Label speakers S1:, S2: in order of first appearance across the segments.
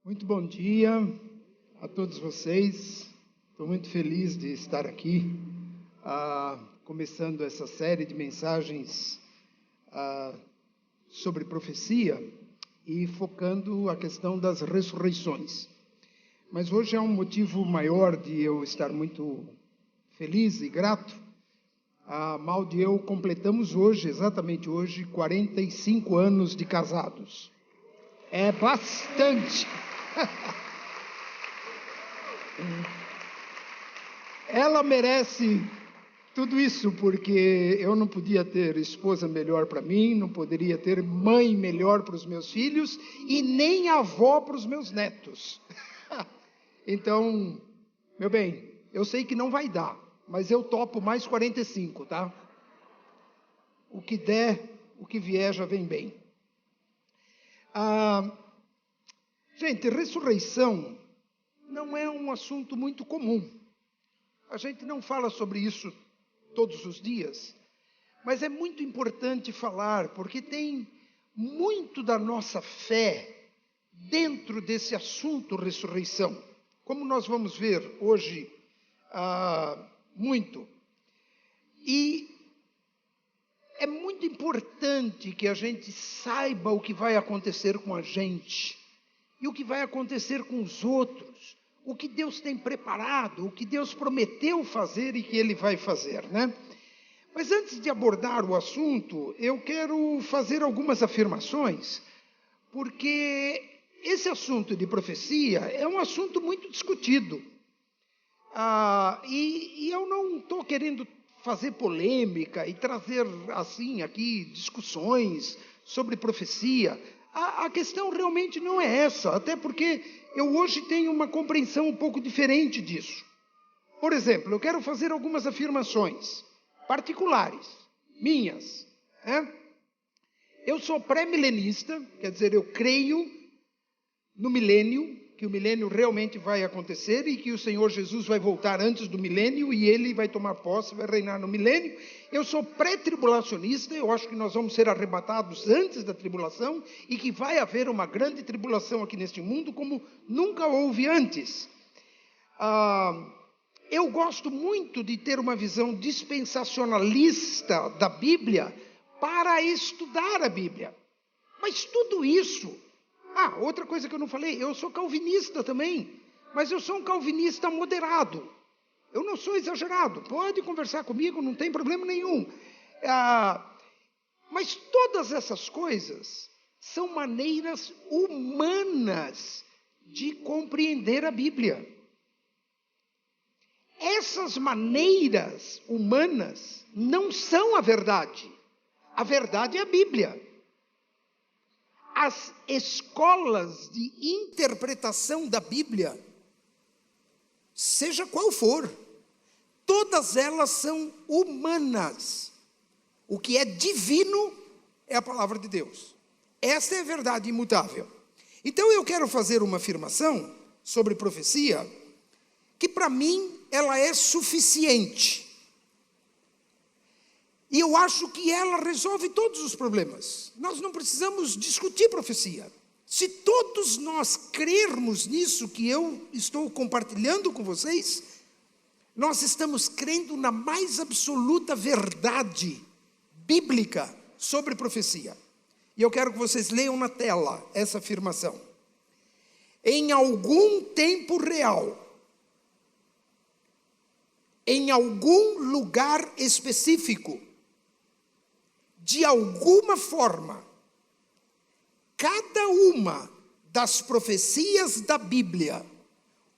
S1: Muito bom dia a todos vocês. Estou muito feliz de estar aqui, começando essa série de mensagens sobre profecia e focando a questão das ressurreições. Mas hoje há um motivo maior de eu estar muito feliz e grato. Mal de eu completamos hoje, exatamente hoje, 45 anos de casados. É bastante. Ela merece tudo isso, porque eu não podia ter esposa melhor para mim, não poderia ter mãe melhor para os meus filhos e nem avó para os meus netos. Então, meu bem, eu sei que não vai dar, mas eu topo mais 45, tá? O que der, o que vier já vem bem. Gente, ressurreição não é um assunto muito comum. A gente não fala sobre isso todos os dias, mas é muito importante falar, porque tem muito da nossa fé dentro desse assunto ressurreição. Como nós vamos ver hoje, muito. E é muito importante que a gente saiba o que vai acontecer com a gente e o que vai acontecer com os outros, o que Deus tem preparado, o que Deus prometeu fazer e que Ele vai fazer, né? Mas antes de abordar o assunto, eu quero fazer algumas afirmações, porque esse assunto de profecia é um assunto muito discutido. E eu não estou querendo fazer polêmica e trazer, assim, aqui discussões sobre profecia. A questão realmente não é essa, até porque eu hoje tenho uma compreensão um pouco diferente disso. Por exemplo, eu quero fazer algumas afirmações particulares, minhas. Eu sou pré-milenista, quer dizer, eu creio no milênio, que o milênio realmente vai acontecer e que o Senhor Jesus vai voltar antes do milênio e Ele vai tomar posse, vai reinar no milênio. Eu sou pré-tribulacionista, eu acho que nós vamos ser arrebatados antes da tribulação e que vai haver uma grande tribulação aqui neste mundo como nunca houve antes. Eu gosto muito de ter uma visão dispensacionalista da Bíblia para estudar a Bíblia. Mas tudo isso... outra coisa que eu não falei, eu sou calvinista também, mas eu sou um calvinista moderado. Eu não sou exagerado, pode conversar comigo, não tem problema nenhum. Mas todas essas coisas são maneiras humanas de compreender a Bíblia. Essas maneiras humanas não são a verdade. A verdade é a Bíblia. As escolas de interpretação da Bíblia, seja qual for, todas elas são humanas. O que é divino é a palavra de Deus. Esta é a verdade imutável. Então eu quero fazer uma afirmação sobre profecia, que para mim ela é suficiente. E eu acho que ela resolve todos os problemas. Nós não precisamos discutir profecia. Se todos nós crermos nisso que eu estou compartilhando com vocês, nós estamos crendo na mais absoluta verdade bíblica sobre profecia. E eu quero que vocês leiam na tela essa afirmação. Em algum tempo real, em algum lugar específico, de alguma forma, cada uma das profecias da Bíblia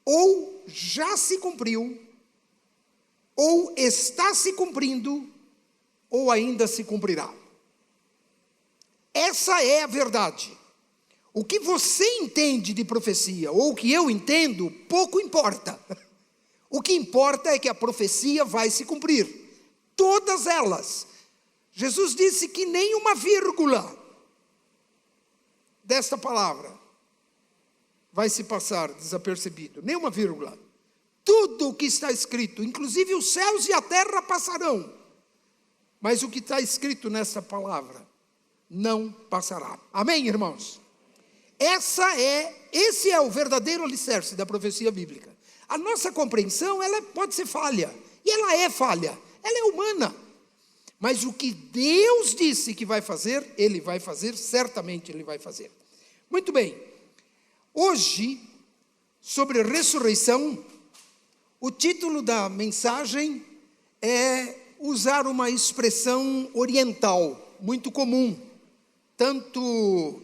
S1: ou já se cumpriu, ou está se cumprindo, ou ainda se cumprirá. Essa é a verdade. O que você entende de profecia, ou o que eu entendo, pouco importa. O que importa é que a profecia vai se cumprir. Todas elas. Jesus disse que nem uma vírgula desta palavra vai se passar desapercebido, nem uma vírgula. Tudo o que está escrito, inclusive os céus e a terra passarão, mas o que está escrito nessa palavra não passará. Amém, irmãos? Esse é o verdadeiro alicerce da profecia bíblica. A nossa compreensão, ela pode ser falha, e ela é falha, ela é humana. Mas o que Deus disse que vai fazer, Ele vai fazer, certamente Ele vai fazer. Muito bem, hoje, sobre ressurreição, o título da mensagem é usar uma expressão oriental, muito comum, tanto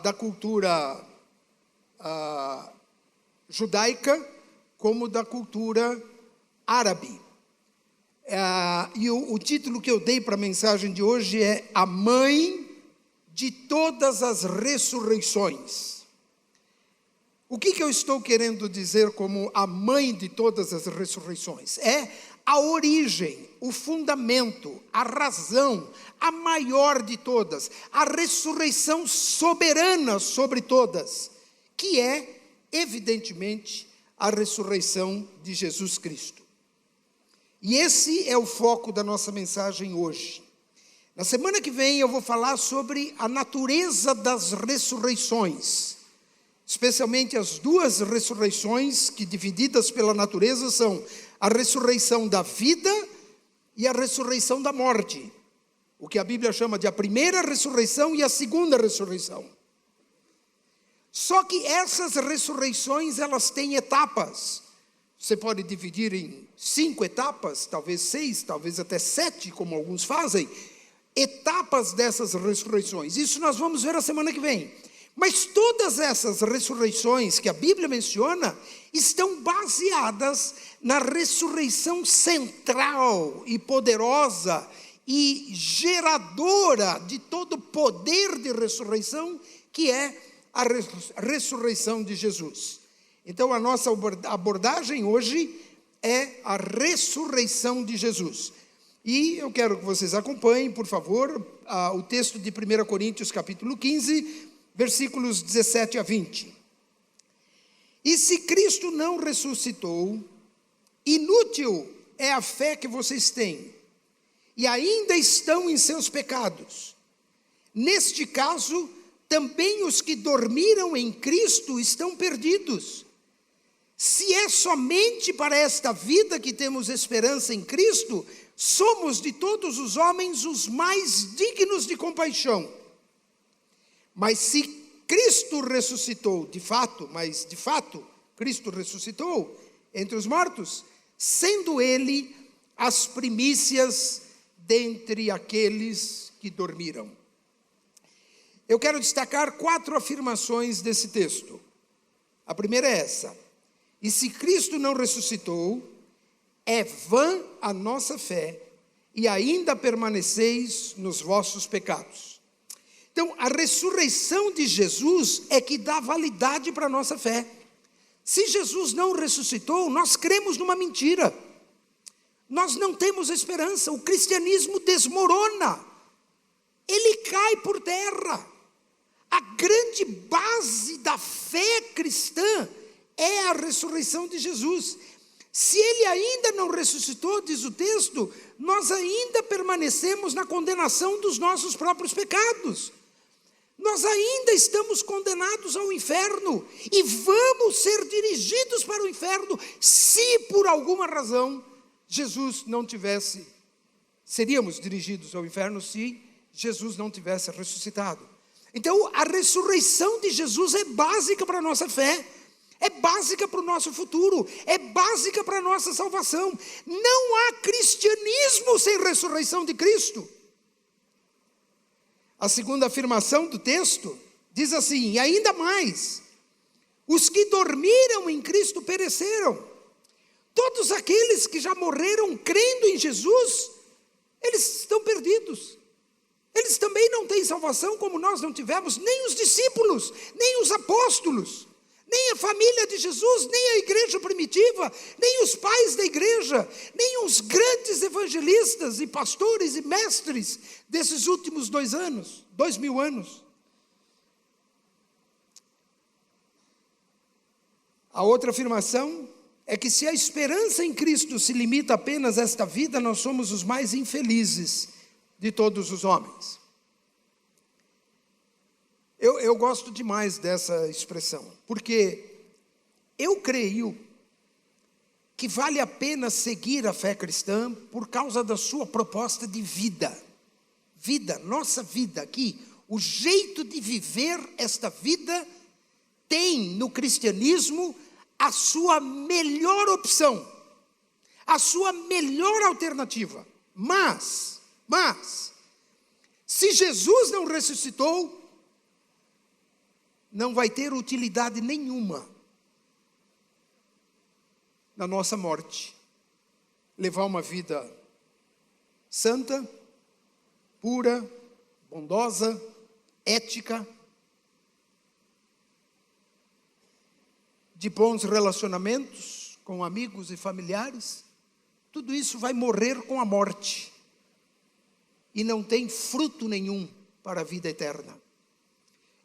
S1: da cultura judaica, como da cultura árabe. E o título que eu dei para a mensagem de hoje é A Mãe de Todas as Ressurreições. O que eu estou querendo dizer como a mãe de todas as ressurreições? É a origem, o fundamento, a razão, a maior de todas, a ressurreição soberana sobre todas, que é, evidentemente, a ressurreição de Jesus Cristo. E esse é o foco da nossa mensagem hoje. Na semana que vem eu vou falar sobre a natureza das ressurreições, especialmente as duas ressurreições que, divididas pela natureza, são a ressurreição da vida e a ressurreição da morte, o que a Bíblia chama de a primeira ressurreição e a segunda ressurreição. Só que essas ressurreições, elas têm etapas. Você pode dividir em 5 etapas, talvez 6, talvez até 7, como alguns fazem, etapas dessas ressurreições. Isso nós vamos ver a semana que vem. Mas todas essas ressurreições que a Bíblia menciona estão baseadas na ressurreição central e poderosa e geradora de todo poder de ressurreição, que é a ressurreição de Jesus. Então a nossa abordagem hoje é a ressurreição de Jesus. E eu quero que vocês acompanhem, por favor, o texto de 1 Coríntios capítulo 15, versículos 17 a 20. E se Cristo não ressuscitou, inútil é a fé que vocês têm, e ainda estão em seus pecados. Neste caso, também os que dormiram em Cristo estão perdidos. Se é somente para esta vida que temos esperança em Cristo, somos de todos os homens os mais dignos de compaixão. Mas se Cristo ressuscitou, de fato, Cristo ressuscitou entre os mortos, sendo Ele as primícias dentre aqueles que dormiram. Eu quero destacar 4 afirmações desse texto. A primeira é essa: e se Cristo não ressuscitou, é vã a nossa fé, e ainda permaneceis nos vossos pecados. Então, a ressurreição de Jesus é que dá validade para a nossa fé. Se Jesus não ressuscitou, nós cremos numa mentira. Nós não temos esperança. O cristianismo desmorona. Ele cai por terra. A grande base da fé cristã é a ressurreição de Jesus. Se Ele ainda não ressuscitou, diz o texto, nós ainda permanecemos na condenação dos nossos próprios pecados. Nós ainda estamos condenados ao inferno e vamos ser dirigidos para o inferno se por alguma razão Jesus não tivesse, seríamos dirigidos ao inferno se Jesus não tivesse ressuscitado. Então a ressurreição de Jesus é básica para a nossa fé, é básica para o nosso futuro, é básica para a nossa salvação. Não há cristianismo sem ressurreição de Cristo. A segunda afirmação do texto diz assim: e ainda mais, os que dormiram em Cristo pereceram. Todos aqueles que já morreram crendo em Jesus, eles estão perdidos. Eles também não têm salvação como nós não tivemos, nem os discípulos, nem os apóstolos, nem a família de Jesus, nem a igreja primitiva, nem os pais da igreja, nem os grandes evangelistas e pastores e mestres desses últimos 2000 anos. A outra afirmação é que se a esperança em Cristo se limita apenas a esta vida, nós somos os mais infelizes de todos os homens. Eu gosto demais dessa expressão, porque eu creio que vale a pena seguir a fé cristã por causa da sua proposta de vida. Vida, nossa vida aqui, o jeito de viver esta vida tem no cristianismo a sua melhor opção, a sua melhor alternativa. Mas, se Jesus não ressuscitou, não vai ter utilidade nenhuma na nossa morte. Levar uma vida santa, pura, bondosa, ética, de bons relacionamentos com amigos e familiares, tudo isso vai morrer com a morte e não tem fruto nenhum para a vida eterna.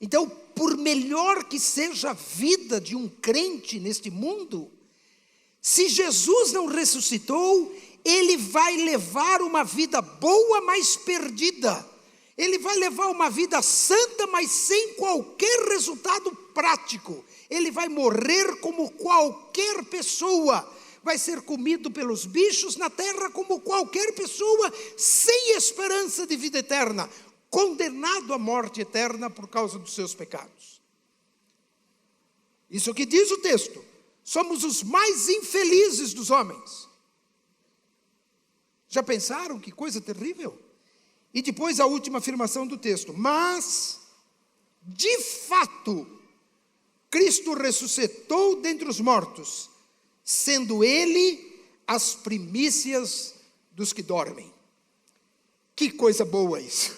S1: Então, por melhor que seja a vida de um crente neste mundo, se Jesus não ressuscitou, ele vai levar uma vida boa, mas perdida. Ele vai levar uma vida santa, mas sem qualquer resultado prático. Ele vai morrer como qualquer pessoa. Vai ser comido pelos bichos na terra como qualquer pessoa, sem esperança de vida eterna, condenado à morte eterna por causa dos seus pecados. Isso que diz o texto. Somos os mais infelizes dos homens. Já pensaram que coisa terrível? E depois a última afirmação do texto. Mas, de fato, Cristo ressuscitou dentre os mortos, sendo Ele as primícias dos que dormem. Que coisa boa isso.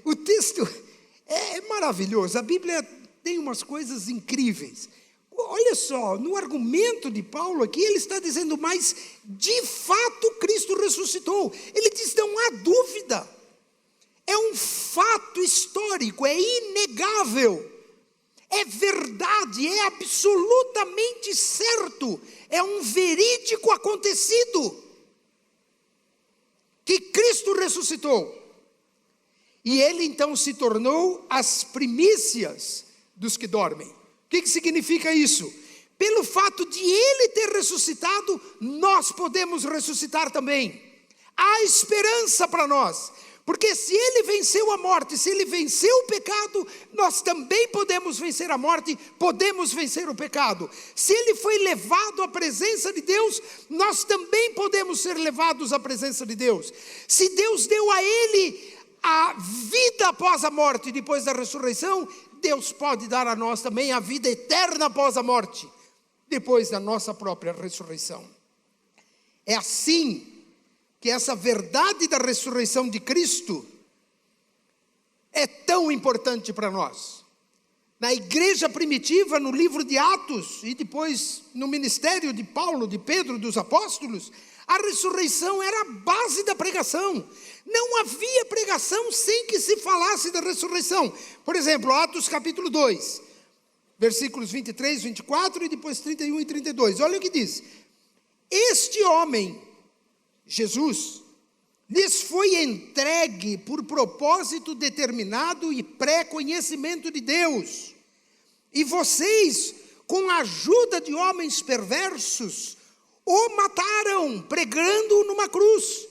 S1: O texto é maravilhoso. A Bíblia tem umas coisas incríveis. Olha só, no argumento de Paulo aqui, ele está dizendo, mas de fato Cristo ressuscitou. Ele diz, não há dúvida. É um fato histórico, é inegável. É verdade, é absolutamente certo. É um verídico acontecido. Que Cristo ressuscitou. E ele então se tornou as primícias dos que dormem. O que significa isso? Pelo fato de ele ter ressuscitado, nós podemos ressuscitar também. Há esperança para nós. Porque se ele venceu a morte, se ele venceu o pecado, nós também podemos vencer a morte, podemos vencer o pecado. Se ele foi levado à presença de Deus, nós também podemos ser levados à presença de Deus. Se Deus deu a ele a vida após a morte, depois da ressurreição, Deus pode dar a nós também a vida eterna após a morte, depois da nossa própria ressurreição. É assim que essa verdade da ressurreição de Cristo é tão importante para nós. Na igreja primitiva, no livro de Atos, e depois no ministério de Paulo, de Pedro, dos apóstolos, a ressurreição era a base da pregação. Não havia pregação sem que se falasse da ressurreição. Por exemplo, Atos capítulo 2, versículos 23, 24 e depois 31 e 32. Olha o que diz. Este homem, Jesus, lhes foi entregue por propósito determinado e pré-conhecimento de Deus. E vocês, com a ajuda de homens perversos, o mataram, pregando-o numa cruz.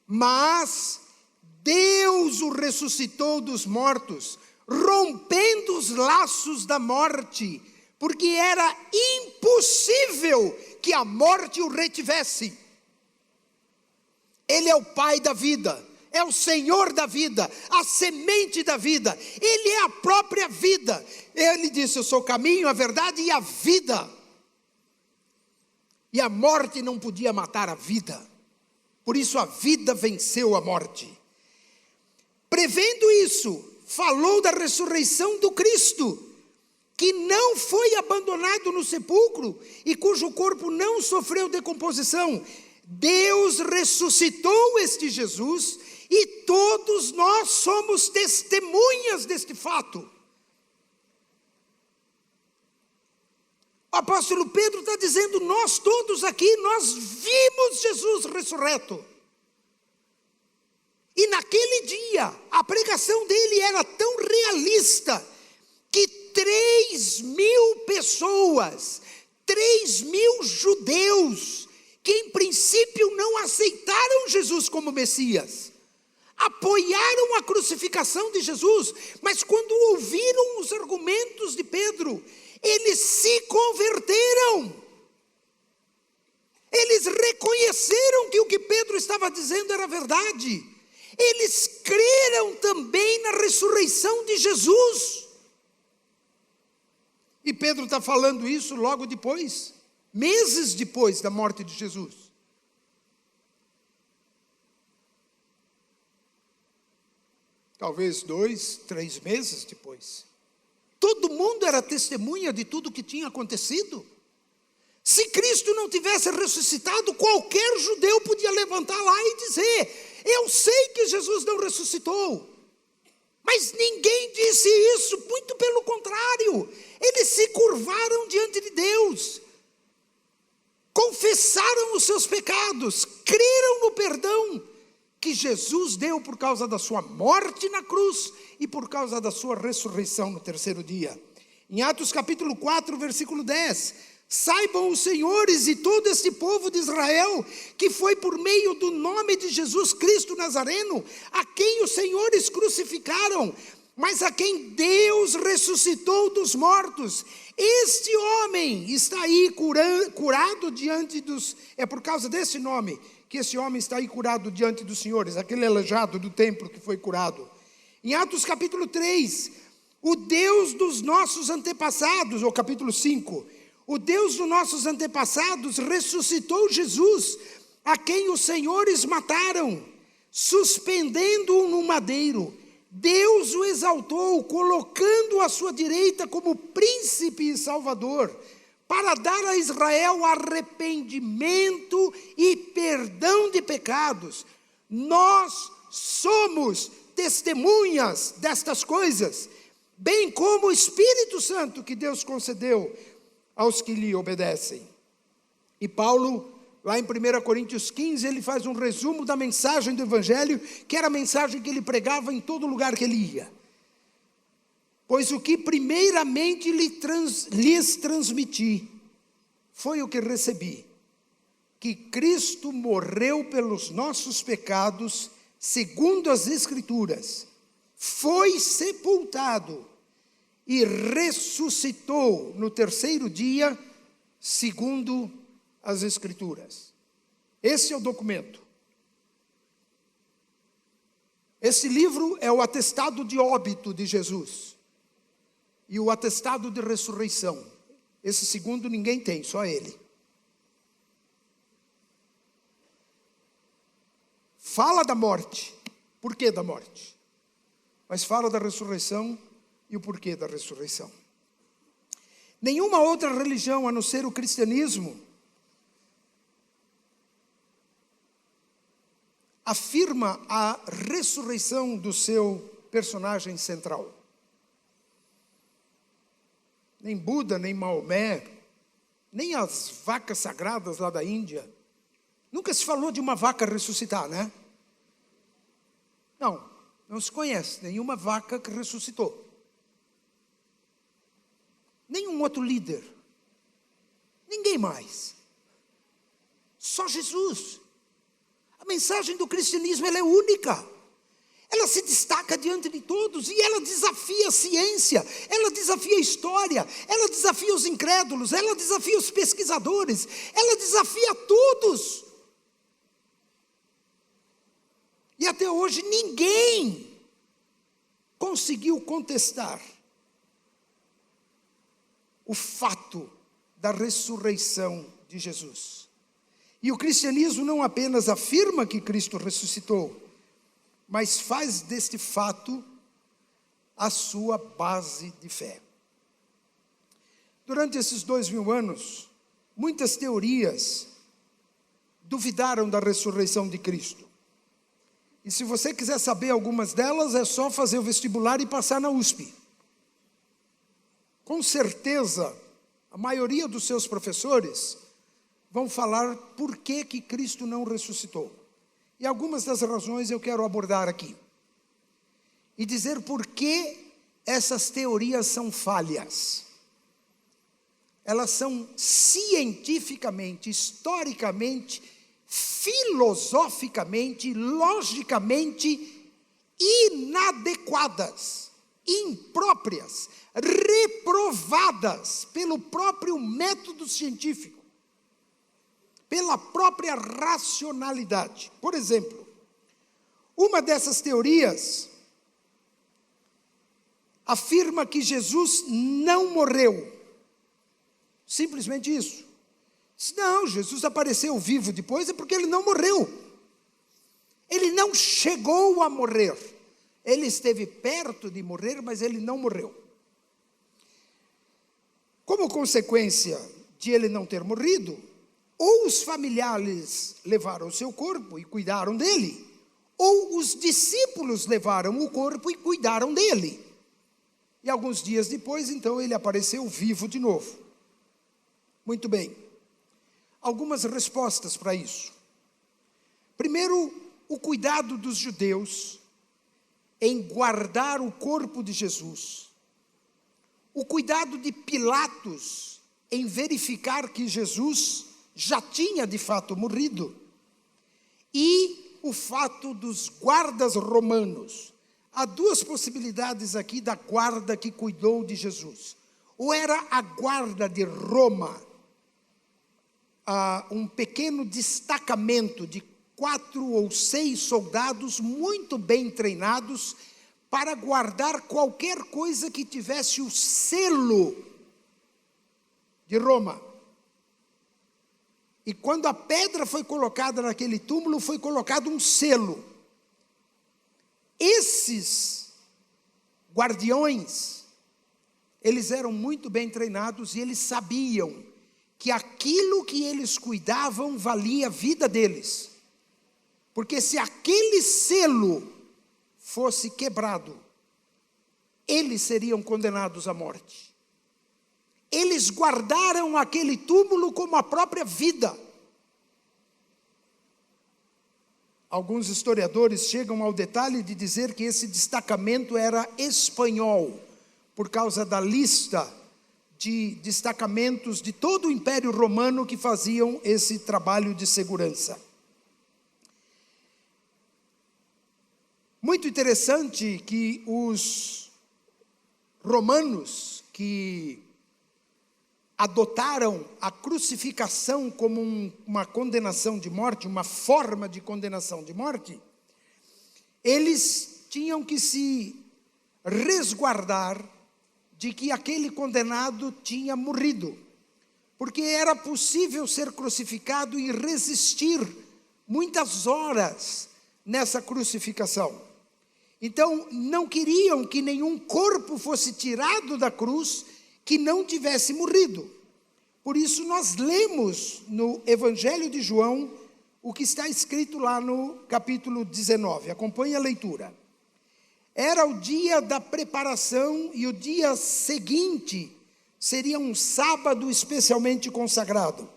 S1: Mas Deus o ressuscitou dos mortos, rompendo os laços da morte, porque era impossível que a morte o retivesse. Ele é o Pai da vida, é o Senhor da vida, a semente da vida, Ele é a própria vida. Ele disse, eu sou o caminho, a verdade e a vida. E a morte não podia matar a vida. Por isso a vida venceu a morte. Prevendo isso, falou da ressurreição do Cristo, que não foi abandonado no sepulcro e cujo corpo não sofreu decomposição. Deus ressuscitou este Jesus e todos nós somos testemunhas deste fato. O apóstolo Pedro está dizendo, nós todos aqui, nós vimos Jesus ressurreto. E naquele dia, a pregação dele era tão realista, que 3.000 pessoas, 3.000 judeus, que em princípio não aceitaram Jesus como Messias, apoiaram a crucificação de Jesus, mas quando ouviram os argumentos de Pedro, eles se converteram. Eles reconheceram que o que Pedro estava dizendo era verdade. Eles creram também na ressurreição de Jesus. E Pedro está falando isso logo depois, meses depois da morte de Jesus. Talvez 2, 3 meses depois. Todo mundo era testemunha de tudo que tinha acontecido. Se Cristo não tivesse ressuscitado, qualquer judeu podia levantar lá e dizer: eu sei que Jesus não ressuscitou. Mas ninguém disse isso, muito pelo contrário. Eles se curvaram diante de Deus, confessaram os seus pecados, creram no perdão que Jesus deu por causa da sua morte na cruz e por causa da sua ressurreição no terceiro dia. Em Atos capítulo 4, versículo 10... saibam os senhores e todo este povo de Israel, que foi por meio do nome de Jesus Cristo Nazareno, a quem os senhores crucificaram, mas a quem Deus ressuscitou dos mortos. Este homem está aí curado diante dos... É por causa desse nome que esse homem está aí curado diante dos senhores, aquele aleijado do templo que foi curado. Em Atos capítulo 3, o Deus dos nossos antepassados, ou capítulo 5... o Deus dos nossos antepassados ressuscitou Jesus, a quem os senhores mataram, suspendendo-o no madeiro. Deus o exaltou, colocando-o à sua direita como príncipe e salvador, para dar a Israel arrependimento e perdão de pecados. Nós somos testemunhas destas coisas, bem como o Espírito Santo que Deus concedeu aos que lhe obedecem. E Paulo, lá em 1 Coríntios 15, ele faz um resumo da mensagem do Evangelho, que era a mensagem que ele pregava em todo lugar que ele ia. Pois o que primeiramente lhes transmiti, foi o que recebi, que Cristo morreu pelos nossos pecados, segundo as Escrituras, foi sepultado, e ressuscitou no terceiro dia, segundo as Escrituras. Esse é o documento. Esse livro é o atestado de óbito de Jesus e o atestado de ressurreição. Esse segundo ninguém tem, só ele. Fala da morte. Por que da morte? Mas fala da ressurreição e o porquê da ressurreição. Nenhuma outra religião, a não ser o cristianismo, afirma a ressurreição do seu personagem central. Nem Buda, nem Maomé, nem as vacas sagradas lá da Índia. Nunca se falou de uma vaca ressuscitar, né? Não se conhece nenhuma vaca que ressuscitou. Nenhum outro líder. Ninguém mais. Só Jesus. A mensagem do cristianismo ela é única. Ela se destaca diante de todos e ela desafia a ciência, ela desafia a história, ela desafia os incrédulos, ela desafia os pesquisadores, ela desafia todos. E até hoje ninguém conseguiu contestar o fato da ressurreição de Jesus. E o cristianismo não apenas afirma que Cristo ressuscitou, mas faz deste fato a sua base de fé. Durante esses 2000 anos, muitas teorias duvidaram da ressurreição de Cristo. E se você quiser saber algumas delas, é só fazer o vestibular e passar na USP. Com certeza, a maioria dos seus professores vão falar por que Cristo não ressuscitou. E algumas das razões eu quero abordar aqui. E dizer por que essas teorias são falhas. Elas são cientificamente, historicamente, filosoficamente, logicamente inadequadas, impróprias, reprovadas pelo próprio método científico, pela própria racionalidade. Por exemplo, uma dessas teorias afirma que Jesus não morreu. Simplesmente isso. Não, Jesus apareceu vivo depois é porque ele não morreu. Ele não chegou a morrer. Ele esteve perto de morrer, mas ele não morreu. Como consequência de ele não ter morrido, ou os familiares levaram o seu corpo e cuidaram dele, ou os discípulos levaram o corpo e cuidaram dele. E alguns dias depois, então, ele apareceu vivo de novo. Muito bem. Algumas respostas para isso. Primeiro, o cuidado dos judeus em guardar o corpo de Jesus. O cuidado de Pilatos em verificar que Jesus já tinha de fato morrido. E o fato dos guardas romanos. Há duas possibilidades aqui da guarda que cuidou de Jesus. Ou era a guarda de Roma, um pequeno destacamento de 4 ou 6 soldados muito bem treinados para guardar qualquer coisa que tivesse o selo de Roma. E quando a pedra foi colocada naquele túmulo, foi colocado um selo. Esses guardiões, eles eram muito bem treinados e eles sabiam que aquilo que eles cuidavam valia a vida deles. Porque se aquele selo fosse quebrado, eles seriam condenados à morte. Eles guardaram aquele túmulo como a própria vida. Alguns historiadores chegam ao detalhe de dizer que esse destacamento era espanhol, por causa da lista de destacamentos de todo o Império Romano que faziam esse trabalho de segurança. Muito interessante que os romanos que adotaram a crucificação como uma condenação de morte, uma forma de condenação de morte, eles tinham que se resguardar de que aquele condenado tinha morrido, porque era possível ser crucificado e resistir muitas horas nessa crucificação. Então, não queriam que nenhum corpo fosse tirado da cruz que não tivesse morrido. Por isso nós lemos no Evangelho de João o que está escrito lá no capítulo 19. Acompanhe a leitura. Era o dia da preparação e o dia seguinte seria um sábado especialmente consagrado.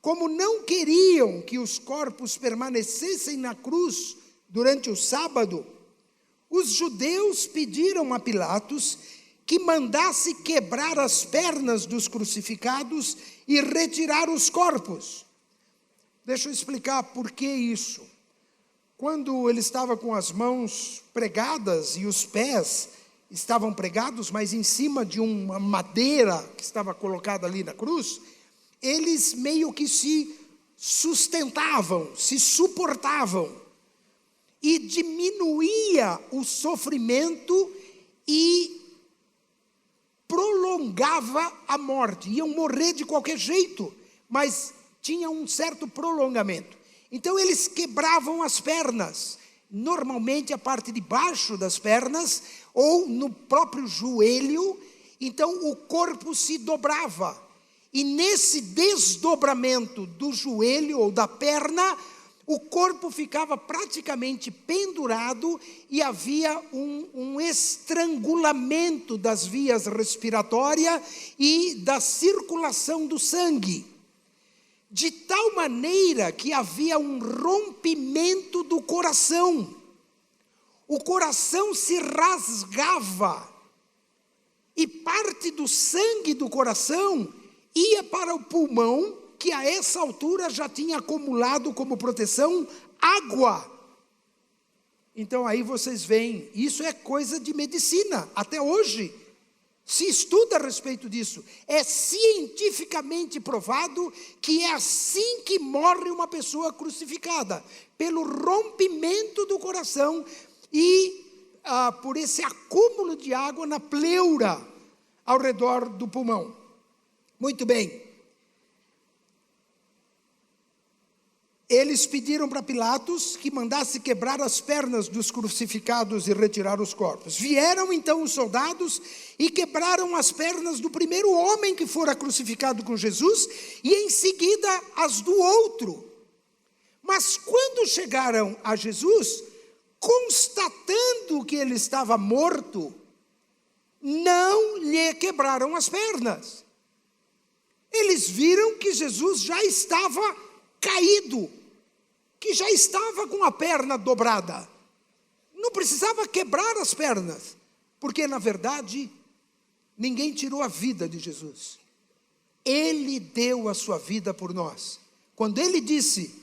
S1: Como não queriam que os corpos permanecessem na cruz durante o sábado, os judeus pediram a Pilatos que mandasse quebrar as pernas dos crucificados e retirar os corpos. Deixa eu explicar por que isso. Quando ele estava com as mãos pregadas e os pés estavam pregados, mas em cima de uma madeira que estava colocada ali na cruz, eles meio que se sustentavam, se suportavam, e diminuía o sofrimento e prolongava a morte. Iam morrer de qualquer jeito, mas tinha um certo prolongamento. Então eles quebravam as pernas, normalmente a parte de baixo das pernas, ou no próprio joelho. Então o corpo se dobrava, e nesse desdobramento do joelho ou da perna, o corpo ficava praticamente pendurado e havia um estrangulamento das vias respiratórias e da circulação do sangue.
S2: de tal maneira que havia um rompimento do coração. O coração se rasgava e parte do sangue do coração ia para o pulmão, que a essa altura já tinha acumulado como proteção água. Então aí vocês veem, isso é coisa de medicina, até hoje se estuda a respeito disso. É cientificamente provado que é assim que morre uma pessoa crucificada, pelo rompimento do coração e por esse acúmulo de água na pleura ao redor do pulmão. Muito bem. Eles pediram para Pilatos que mandasse quebrar as pernas dos crucificados e retirar os corpos. Vieram então os soldados e quebraram as pernas do primeiro homem que fora crucificado com Jesus e em seguida as do outro. Mas quando chegaram a Jesus, constatando que ele estava morto, não lhe quebraram as pernas. Eles viram que Jesus já estava caído, que já estava com a perna dobrada. Não precisava quebrar as pernas, porque na verdade ninguém tirou a vida de Jesus. Ele deu a sua vida por nós. Quando ele disse,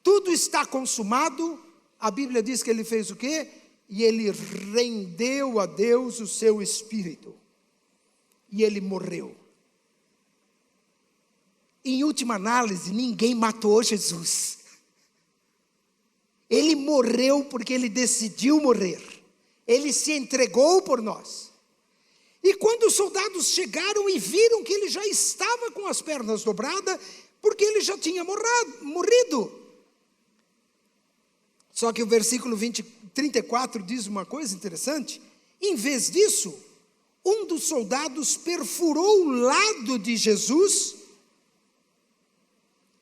S2: tudo está consumado, a Bíblia diz que ele fez o quê? E ele rendeu a Deus o seu espírito. E ele morreu. Em última análise, ninguém matou Jesus. Ele morreu porque ele decidiu morrer. Ele se entregou por nós. E quando os soldados chegaram e viram que ele já estava com as pernas dobradas, porque ele já tinha morrido. Só que o versículo 34 diz uma coisa interessante. Em vez disso, um dos soldados perfurou o lado de Jesus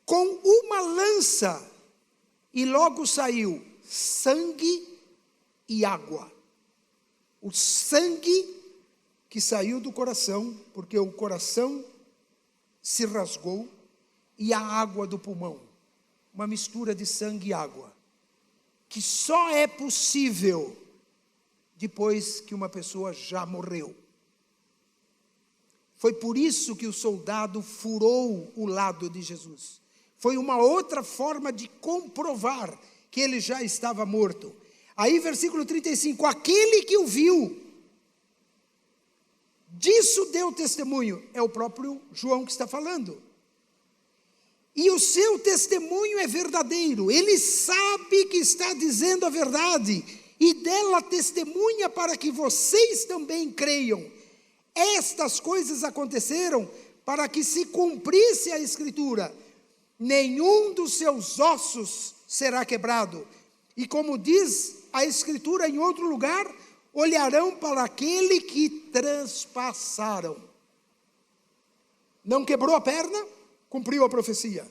S2: com uma lança, e logo saiu sangue e água. O sangue que saiu do coração, porque o coração se rasgou, e a água do pulmão. Uma mistura de sangue e água, que só é possível depois que uma pessoa já morreu. Foi por isso que o soldado furou o lado de Jesus. Foi uma outra forma de comprovar que ele já estava morto. Aí, versículo 35, aquele que o viu, disso deu testemunho. É o próprio João que está falando. E o seu testemunho é verdadeiro. Ele sabe que está dizendo a verdade. E dela testemunha para que vocês também creiam. Estas coisas aconteceram para que se cumprisse a Escritura. Nenhum dos seus ossos será quebrado. E como diz a Escritura em outro lugar, olharão para aquele que transpassaram. Não quebrou a perna, cumpriu a profecia.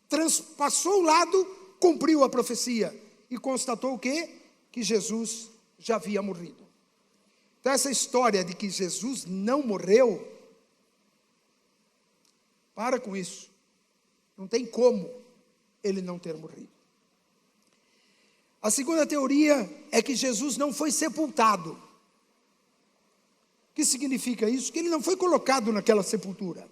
S2: Transpassou o lado, cumpriu a profecia. E constatou o quê? Que Jesus já havia morrido. Então essa história de que Jesus não morreu, para com isso. Não tem como ele não ter morrido. A segunda teoria é que Jesus não foi sepultado. O que significa isso? Que ele não foi colocado naquela sepultura.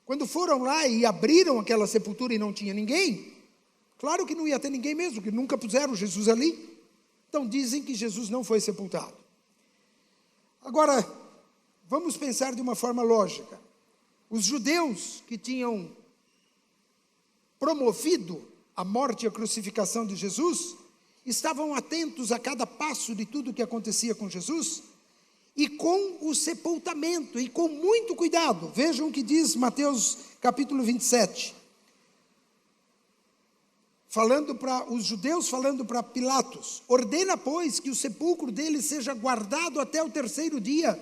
S2: Quando foram lá e abriram aquela sepultura e não tinha ninguém, claro que não ia ter ninguém mesmo, que nunca puseram Jesus ali. Então dizem que Jesus não foi sepultado. Agora, vamos pensar de uma forma lógica. Os judeus que tinham promovido a morte e a crucificação de Jesus, estavam atentos a cada passo de tudo o que acontecia com Jesus, e com o sepultamento, e com muito cuidado. Vejam o que diz Mateus capítulo 27. Falando para os judeus, falando para Pilatos, ordena, pois, que o sepulcro dele seja guardado até o terceiro dia,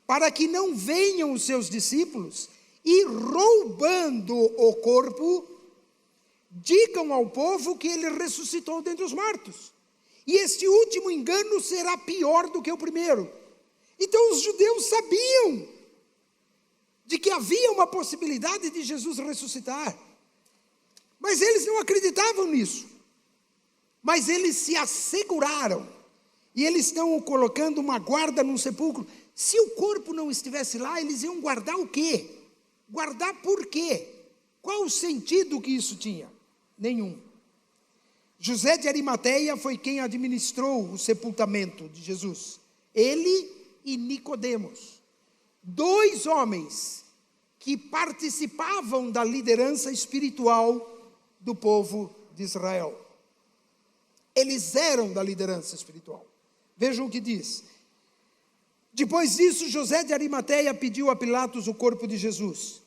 S2: para que não venham os seus discípulos, e roubando o corpo, digam ao povo que ele ressuscitou dentre os mortos. E este último engano será pior do que o primeiro. Então os judeus sabiam de que havia uma possibilidade de Jesus ressuscitar. Mas eles não acreditavam nisso. Mas eles se asseguraram. E eles estão colocando uma guarda num sepulcro. Se o corpo não estivesse lá, eles iam guardar o quê? Guardar por quê? Qual o sentido que isso tinha? Nenhum. José de Arimateia foi quem administrou o sepultamento de Jesus. Ele e Nicodemos. 2 homens que participavam da liderança espiritual do povo de Israel. Eles eram da liderança espiritual. Vejam o que diz. Depois disso, José de Arimateia pediu a Pilatos o corpo de Jesus.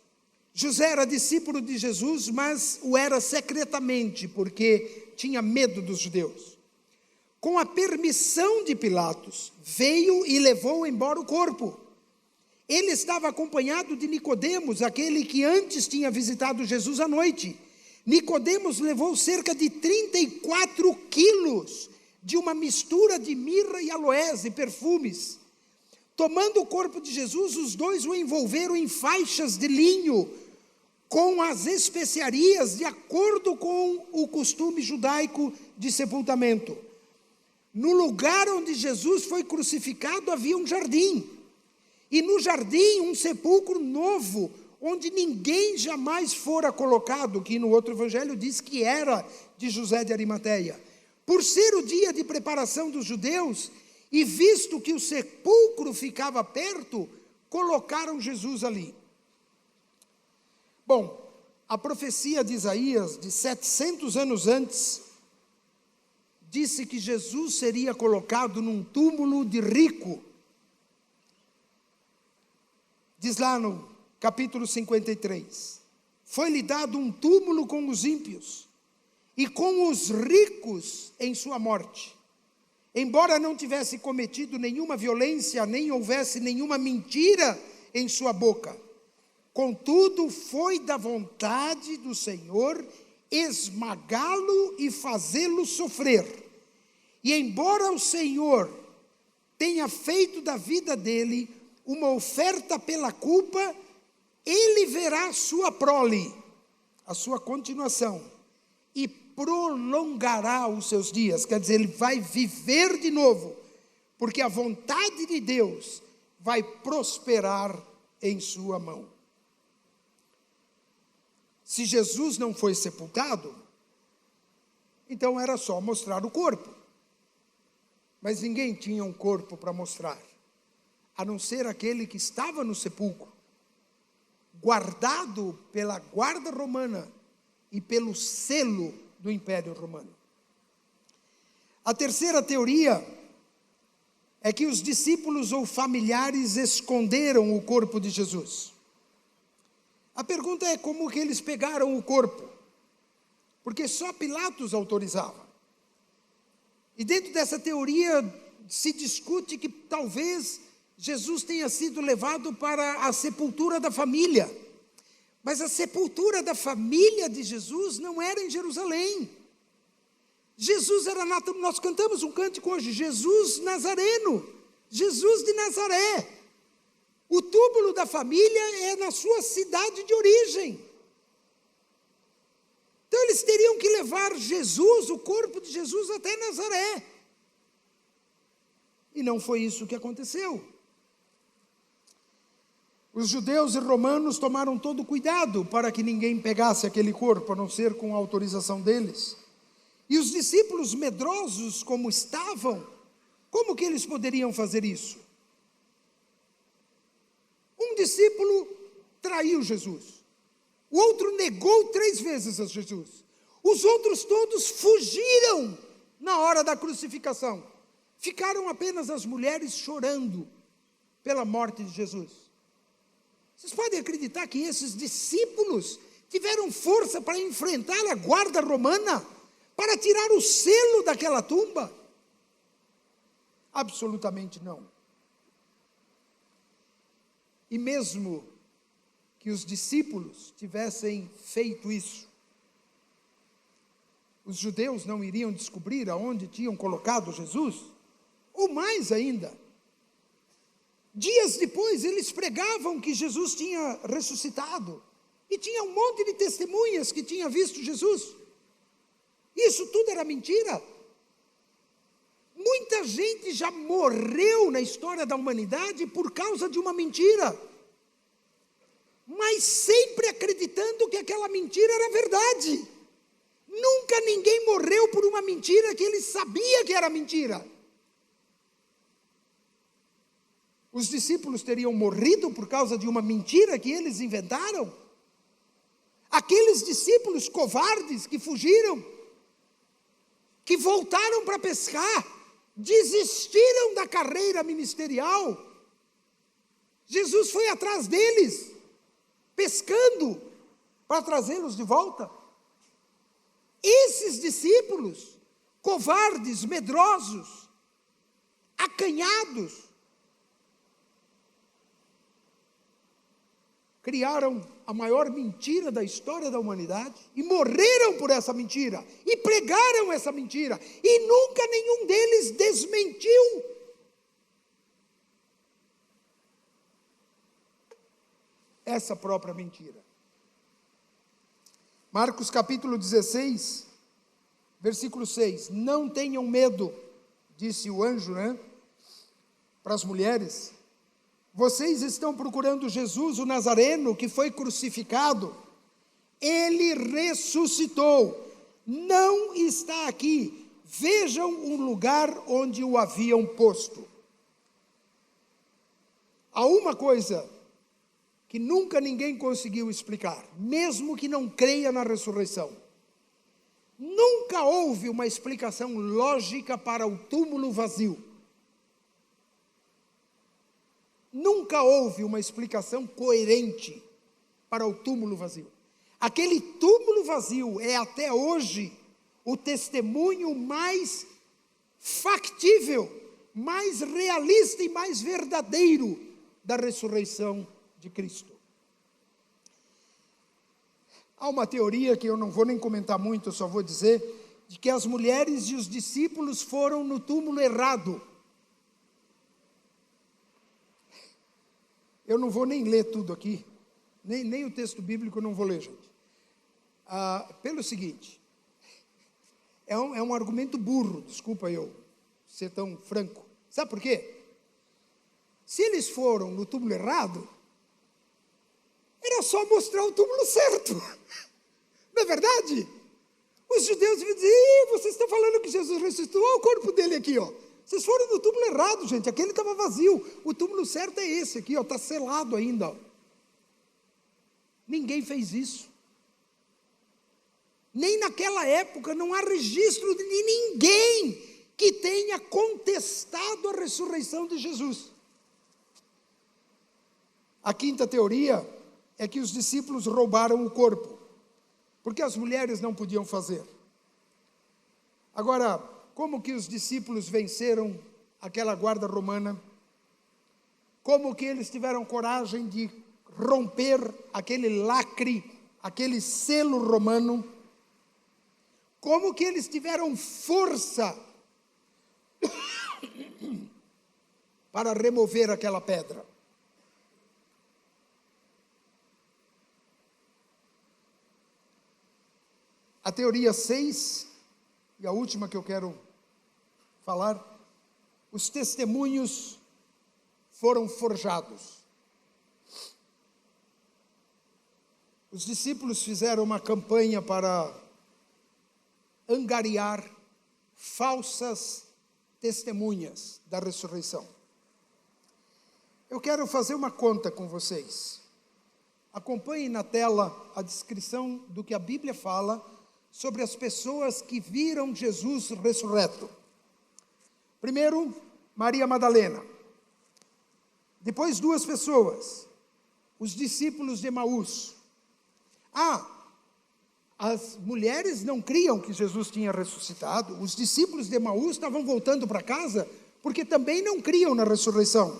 S2: José era discípulo de Jesus, mas o era secretamente, porque tinha medo dos judeus. Com a permissão de Pilatos, veio e levou embora o corpo. Ele estava acompanhado de Nicodemos, aquele que antes tinha visitado Jesus à noite. Nicodemos levou cerca de 34 quilos de uma mistura de mirra e aloés e perfumes. Tomando o corpo de Jesus, os 2 o envolveram em faixas de linho, com as especiarias, de acordo com o costume judaico de sepultamento. No lugar onde Jesus foi crucificado havia um jardim. E no jardim um sepulcro novo, onde ninguém jamais fora colocado, que no outro evangelho diz que era de José de Arimateia. Por ser o dia de preparação dos judeus, e visto que o sepulcro ficava perto, colocaram Jesus ali. Bom, a profecia de Isaías, de 700 anos antes, disse que Jesus seria colocado num túmulo de rico. Diz lá no capítulo 53, foi-lhe dado um túmulo com os ímpios e com os ricos em sua morte. Embora não tivesse cometido nenhuma violência, nem houvesse nenhuma mentira em sua boca. Contudo, foi da vontade do Senhor esmagá-lo e fazê-lo sofrer. E embora o Senhor tenha feito da vida dele uma oferta pela culpa, ele verá a sua prole, a sua continuação, e prolongará os seus dias. Quer dizer, ele vai viver de novo, porque a vontade de Deus vai prosperar em sua mão. Se Jesus não foi sepultado, então era só mostrar o corpo. Mas ninguém tinha um corpo para mostrar, a não ser aquele que estava no sepulcro, guardado pela guarda romana e pelo selo do Império Romano. A terceira teoria é que os discípulos ou familiares esconderam o corpo de Jesus. A pergunta é como que eles pegaram o corpo, porque só Pilatos autorizava. E dentro dessa teoria se discute que talvez Jesus tenha sido levado para a sepultura da família. Mas a sepultura da família de Jesus não era em Jerusalém. Jesus era, nós cantamos um cântico hoje, Jesus Nazareno, Jesus de Nazaré. O túmulo da família é na sua cidade de origem. Então eles teriam que levar Jesus, o corpo de Jesus, até Nazaré. E não foi isso que aconteceu. Os judeus e romanos tomaram todo cuidado para que ninguém pegasse aquele corpo, a não ser com a autorização deles. E os discípulos, medrosos como estavam, como que eles poderiam fazer isso? Um discípulo traiu Jesus. O outro negou 3 vezes a Jesus. Os outros todos fugiram na hora da crucificação. Ficaram apenas as mulheres chorando pela morte de Jesus. Vocês podem acreditar que esses discípulos tiveram força para enfrentar a guarda romana, para tirar o selo daquela tumba? Absolutamente não. E mesmo que os discípulos tivessem feito isso, os judeus não iriam descobrir aonde tinham colocado Jesus? Ou mais ainda, Dias depois, eles pregavam que Jesus tinha ressuscitado. E tinha um monte de testemunhas que tinha visto Jesus. Isso tudo era mentira. Muita gente já morreu na história da humanidade por causa de uma mentira. Mas sempre acreditando que aquela mentira era verdade. Nunca ninguém morreu por uma mentira que ele sabia que era mentira. Os discípulos teriam morrido por causa de uma mentira que eles inventaram? Aqueles discípulos covardes que fugiram, que voltaram para pescar, desistiram da carreira ministerial. Jesus foi atrás deles, pescando, para trazê-los de volta. Esses discípulos, covardes, medrosos, acanhados, criaram a maior mentira da história da humanidade e morreram por essa mentira e pregaram essa mentira e nunca nenhum deles desmentiu. Essa própria mentira. Marcos capítulo 16, versículo 6. Não tenham medo, disse o anjo, para as mulheres. Vocês estão procurando Jesus, o Nazareno, que foi crucificado. Ele ressuscitou. Não está aqui. Vejam o lugar onde o haviam posto. Há uma coisa que nunca ninguém conseguiu explicar, mesmo que não creia na ressurreição. Nunca houve uma explicação lógica para o túmulo vazio. Nunca houve uma explicação coerente para o túmulo vazio. Aquele túmulo vazio é até hoje o testemunho mais factível, mais realista e mais verdadeiro da ressurreição de Cristo. Há uma teoria que eu não vou nem comentar muito, eu só vou dizer, de que as mulheres e os discípulos foram no túmulo errado. Eu não vou nem ler tudo aqui, nem o texto bíblico eu não vou ler, gente. Pelo seguinte, é um argumento burro, desculpa eu ser tão franco. Sabe por quê? Se eles foram no túmulo errado, era só mostrar o túmulo certo. Não é verdade? Os judeus iam dizer, vocês estão falando que Jesus ressuscitou, olha o corpo dele aqui, ó. Vocês foram no túmulo errado, gente, aquele estava vazio. O túmulo certo é esse aqui, ó, está selado ainda. Ó. Ninguém fez isso. Nem naquela época não há registro de ninguém que tenha contestado a ressurreição de Jesus. A quinta teoria é que os discípulos roubaram o corpo, porque as mulheres não podiam fazer. Agora, como que os discípulos venceram aquela guarda romana? Como que eles tiveram coragem de romper aquele lacre, aquele selo romano? Como que eles tiveram força para remover aquela pedra? A teoria 6, e a última que eu quero falar, os testemunhos foram forjados. Os discípulos fizeram uma campanha para angariar falsas testemunhas da ressurreição. Eu quero fazer uma conta com vocês. Acompanhem na tela a descrição do que a Bíblia fala sobre as pessoas que viram Jesus ressurreto. Primeiro, Maria Madalena. Depois, 2 pessoas, os discípulos de Emaús. As mulheres não criam que Jesus tinha ressuscitado. Os discípulos de Emaús estavam voltando para casa porque também não criam na ressurreição.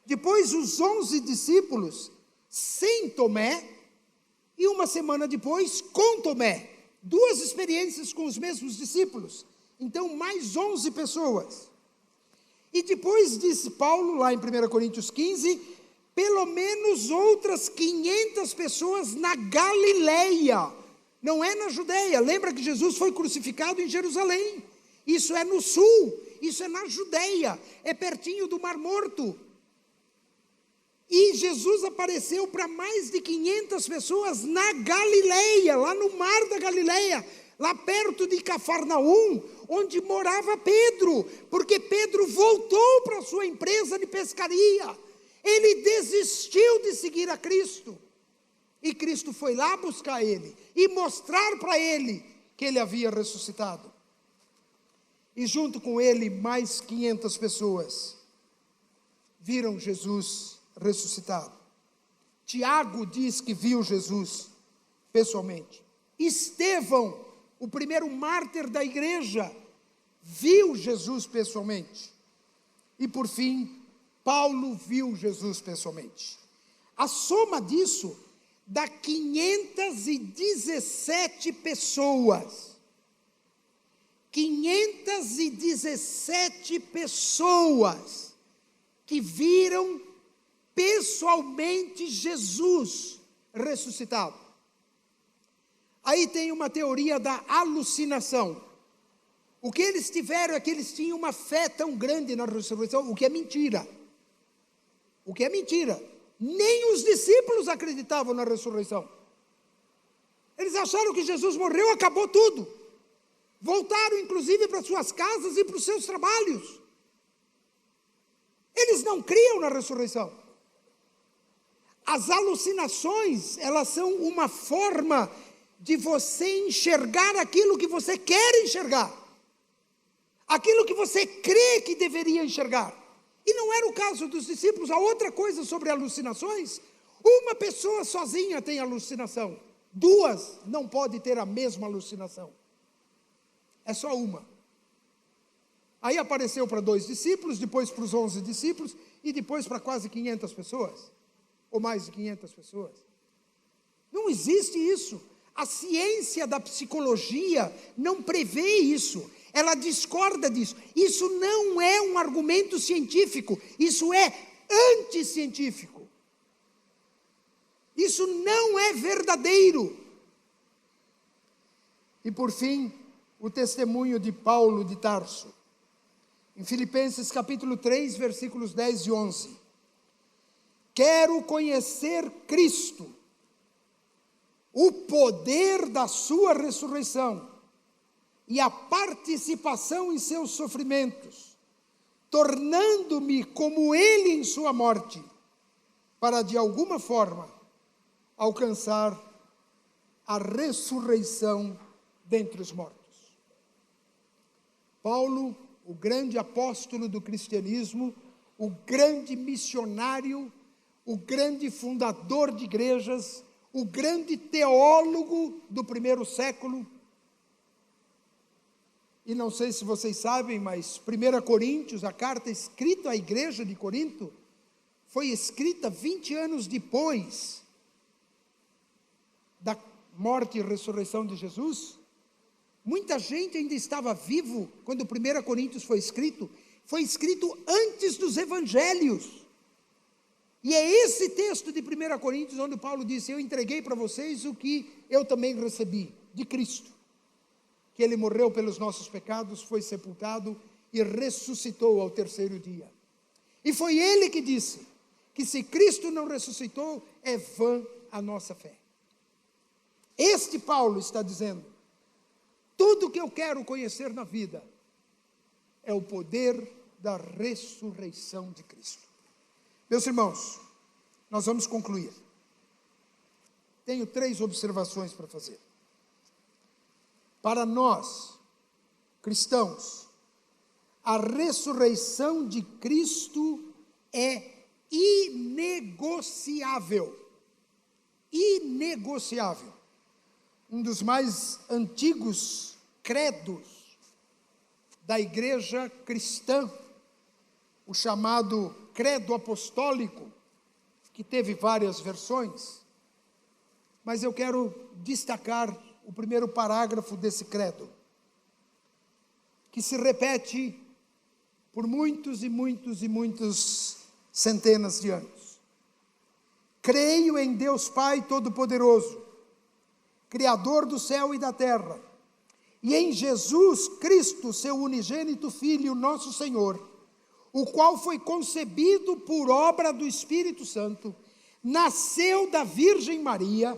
S2: Depois, os 11 discípulos sem Tomé e uma semana depois com Tomé. 2 experiências com os mesmos discípulos. Então, mais 11 pessoas. E depois disse Paulo, lá em 1 Coríntios 15, pelo menos outras 500 pessoas na Galileia, não é na Judeia. Lembra que Jesus foi crucificado em Jerusalém? Isso é no sul, isso é na Judeia, é pertinho do Mar Morto. E Jesus apareceu para mais de 500 pessoas na Galileia, lá no mar da Galileia, lá perto de Cafarnaum, onde morava Pedro, porque Pedro voltou para a sua empresa de pescaria. Ele desistiu de seguir a Cristo. E Cristo foi lá buscar ele e mostrar para ele que ele havia ressuscitado. E junto com ele, mais 500 pessoas viram Jesus ressuscitado. Tiago diz que viu Jesus pessoalmente. Estevão, o primeiro mártir da igreja, viu Jesus pessoalmente. E por fim, Paulo viu Jesus pessoalmente. A soma disso dá 517 pessoas. 517 pessoas que viram pessoalmente Jesus ressuscitado. Aí tem uma teoria da alucinação. O que eles tiveram é que eles tinham uma fé tão grande na ressurreição, o que é mentira. O que é mentira. Nem os discípulos acreditavam na ressurreição. Eles acharam que Jesus morreu, acabou tudo. Voltaram, inclusive, para suas casas e para os seus trabalhos. Eles não criam na ressurreição. As alucinações, elas são uma forma de você enxergar aquilo que você quer enxergar. Aquilo que você crê que deveria enxergar. E não era o caso dos discípulos. A outra coisa sobre alucinações, uma pessoa sozinha tem alucinação. Duas não podem ter a mesma alucinação. É só uma. Aí apareceu para 2 discípulos, depois para os 11 discípulos, e depois para quase 500 pessoas. Ou mais de 500 pessoas. Não existe isso. A ciência da psicologia não prevê isso. Ela discorda disso. Isso não é um argumento científico. Isso é anticientífico. Isso não é verdadeiro. E por fim, o testemunho de Paulo de Tarso. Em Filipenses capítulo 3, versículos 10 e 11. Quero conhecer Cristo, o poder da sua ressurreição e a participação em seus sofrimentos, tornando-me como ele em sua morte, para de alguma forma alcançar a ressurreição dentre os mortos. Paulo, o grande apóstolo do cristianismo, o grande missionário, o grande fundador de igrejas, o grande teólogo do primeiro século. E não sei se vocês sabem, mas 1 Coríntios, a carta escrita à igreja de Corinto, foi escrita 20 anos depois da morte e ressurreição de Jesus. Muita gente ainda estava vivo quando 1 Coríntios foi escrito antes dos evangelhos. E é esse texto de 1 Coríntios onde Paulo disse: eu entreguei para vocês o que eu também recebi de Cristo. Que ele morreu pelos nossos pecados, foi sepultado e ressuscitou ao 3º dia. E foi ele que disse que se Cristo não ressuscitou, é vã a nossa fé. Este Paulo está dizendo: tudo que eu quero conhecer na vida é o poder da ressurreição de Cristo. Meus irmãos, nós vamos concluir. Tenho 3 observações para fazer. Para nós, cristãos, a ressurreição de Cristo é inegociável. Inegociável. Um dos mais antigos credos da igreja cristã, o chamado credo apostólico, que teve várias versões, mas eu quero destacar o primeiro parágrafo desse credo, que se repete por muitos e muitos e muitos centenas de anos. Creio em Deus Pai Todo-Poderoso, Criador do céu e da terra, e em Jesus Cristo, seu unigênito Filho, nosso Senhor, o qual foi concebido por obra do Espírito Santo, nasceu da Virgem Maria,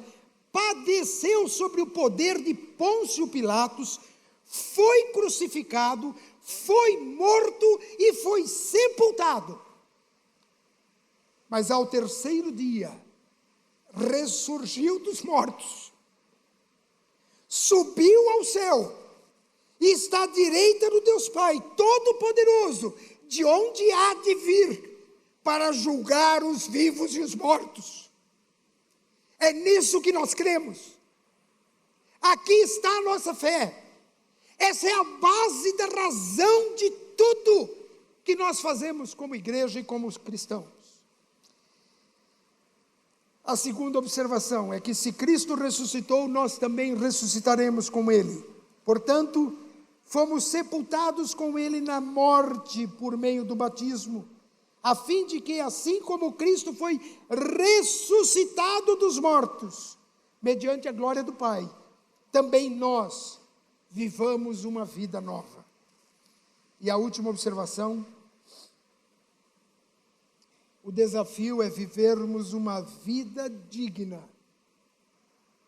S2: padeceu sobre o poder de Pôncio Pilatos, foi crucificado, foi morto e foi sepultado. Mas ao terceiro dia, ressurgiu dos mortos, subiu ao céu, e está à direita do Deus Pai Todo-Poderoso, de onde há de vir para julgar os vivos e os mortos. É nisso que nós cremos. Aqui está a nossa fé. Essa é a base da razão de tudo que nós fazemos como igreja e como cristãos. A segunda observação é que se Cristo ressuscitou, nós também ressuscitaremos com Ele. Portanto, fomos sepultados com Ele na morte por meio do batismo, a fim de que, assim como Cristo foi ressuscitado dos mortos, mediante a glória do Pai, também nós vivamos uma vida nova. E a última observação: o desafio é vivermos uma vida digna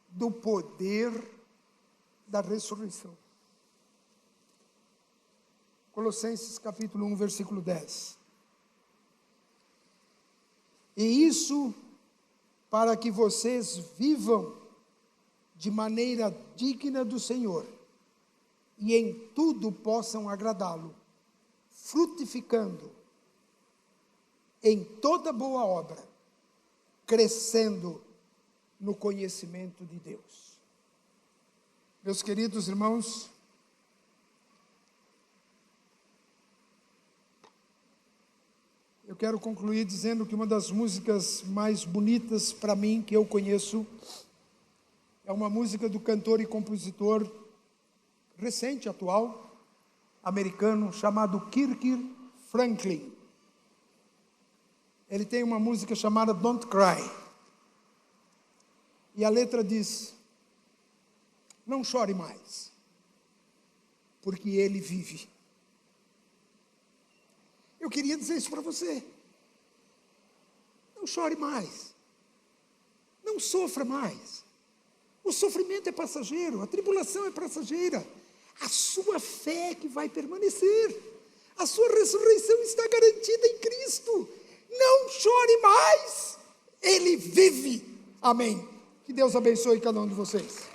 S2: do poder da ressurreição. Colossenses capítulo 1, versículo 10. E isso para que vocês vivam de maneira digna do Senhor e em tudo possam agradá-lo, frutificando em toda boa obra, crescendo no conhecimento de Deus. Meus queridos irmãos, eu quero concluir dizendo que uma das músicas mais bonitas para mim que eu conheço é uma música do cantor e compositor recente, atual, americano, chamado Kirk Franklin. Ele tem uma música chamada Don't Cry. E a letra diz: não chore mais, porque Ele vive. Eu queria dizer isso para você. Não chore mais. Não sofra mais. O sofrimento é passageiro, a tribulação é passageira. A sua fé é que vai permanecer. A sua ressurreição está garantida em Cristo. Não chore mais. Ele vive. Amém. Que Deus abençoe cada um de vocês.